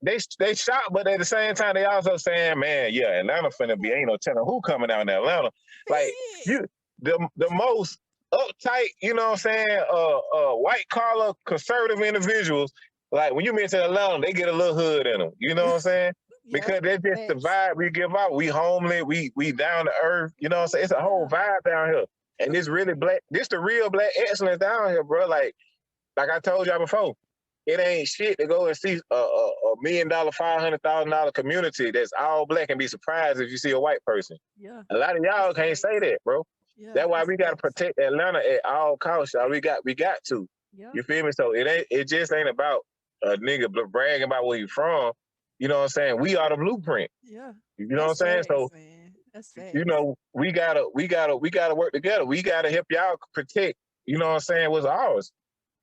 they, they shocked, but at the same time they also saying, man, yeah, Atlanta finna be ain't no telling who coming out in Atlanta. Like Period. you, the most uptight, you know what I'm saying, white collar conservative individuals. Like when you mention Atlanta, they get a little hood in them. You know what I'm saying? Yep. Because that's just the Facts. vibe we give out. We homely, we down to earth. You know what I'm saying? It's a whole Yeah. vibe down here, and True. this really black. This the real black excellence down here, bro. Like I told y'all before, it ain't shit to go and see $1 million, $500,000 community that's all black and be surprised if you see a white person. Yeah. A lot of That's y'all can't say facts. that, bro. Yeah, That's why that's we gotta facts. protect Atlanta at all costs, y'all. We got to. Yep. You feel me? So it just ain't about a nigga bragging about where he from. You know what I'm saying? We are the blueprint. Yeah. You know what I'm That's saying? So facts, man. That's you facts. know, we gotta work together. We gotta help y'all protect, you know what I'm saying, what's ours.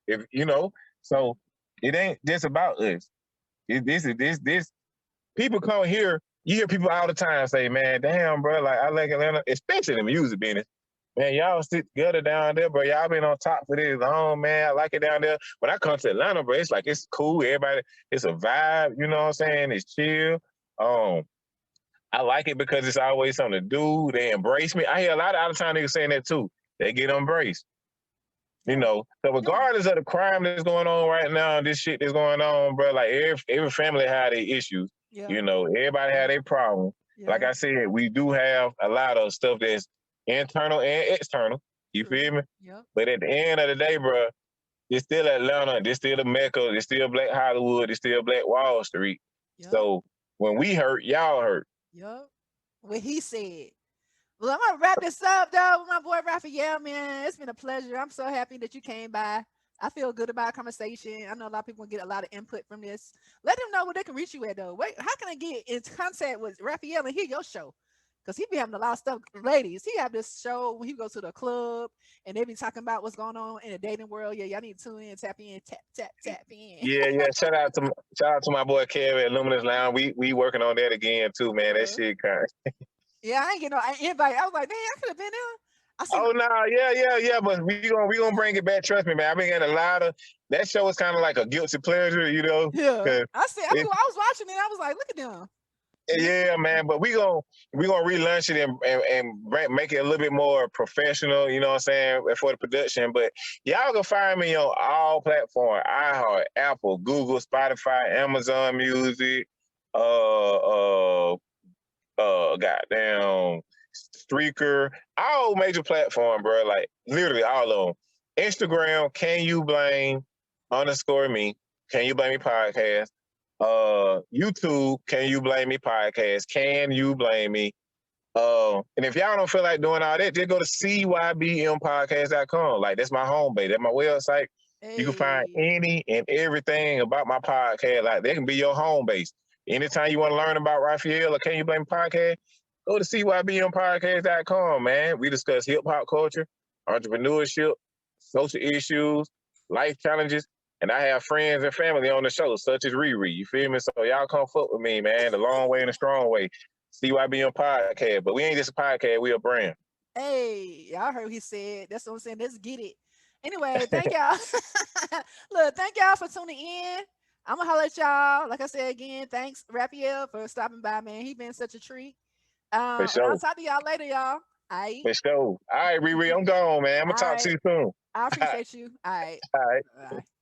If you know, so it ain't just about us. This people come here, you hear people all the time say, man, damn, bro, like I like Atlanta, especially the music business. Man, y'all sit together down there, bro. Y'all been on top for this long, man. I like it down there. When I come to Atlanta, bro, it's like it's cool. Everybody, it's a vibe, you know what I'm saying? It's chill. Um, I like it because it's always something to do. They embrace me. I hear a lot of out of town niggas saying that too. They get embraced. You Yeah. know, so Yeah. regardless of the crime that's going on right now, this shit that's going on, bro, like every family had their issues. Yeah. You know, everybody had Yeah. their problem. Like Yeah. I said, we do have a lot of stuff that's internal and external. You True. feel me? Yep. But at the end of the day, bro, it's still Atlanta. It's still the Mecca. It's still Black Hollywood. It's still Black Wall Street. Yep. So when we hurt, y'all hurt. Yep. What he said. Well, I'm gonna wrap this up though with my boy Raphael, man. It's been a pleasure. I'm so happy that you came by. I feel good about our conversation. I know a lot of people get a lot of input from this. Let them know where they can reach you at though. Wait, how can I get in contact with Raphael and hear your show? Because he be having a lot of stuff. Ladies, he have this show when he goes to the club and they be talking about what's going on in the dating world. Yeah, y'all need to tune in, tap in. Yeah. Shout out to my boy Kev at Luminous Lounge. We working on that again too, man. That Yeah. shit kind. Yeah, I ain't get no invite. I was like, man, I could have been there. I seen Oh no, yeah. But we gonna bring it back. Trust me, man. I've been getting a lot of that show is kind of like a guilty pleasure, you know, yeah. because I see. it, I was watching it. I was like, look at them. yeah, man. But we gonna relaunch it and make it a little bit more professional. You know what I'm saying for the production. But y'all can find me on all platforms: iHeart, Apple, Google, Spotify, Amazon Music, uh, goddamn Streaker, all major platform, bro. Like literally all of them. Instagram, can you blame underscore me? Can you blame me podcast? YouTube, can you blame me podcast? Can you blame me? And if y'all don't feel like doing all that, just go to cybmpodcast.com. Like that's my home base. That's my website. You can find Hey. any and everything about my podcast. Like that can be your home base. Anytime you want to learn about Ralphael or Can You Blame Podcast, go to cybmpodcast.com, man. We discuss hip hop culture. entrepreneurship, social issues, life challenges. And I have friends and family on the show, such as Riri. You feel me? So y'all come fuck with me, man. The long way and the strong way. CYB on podcast, but we ain't just a podcast. We a brand. Hey, y'all heard what he said. That's what I'm saying. Let's get it. Anyway, thank y'all. Look, thank y'all for tuning in. I'm gonna holler at y'all. Like I said again, thanks Raphael for stopping by, man. He been such a treat. For And I'll sure. talk to y'all later, y'all. All right. For sure. All right, Riri, I'm gone, man. I'm gonna All talk to right. you soon. All I right. appreciate you. All right. All right. Bye.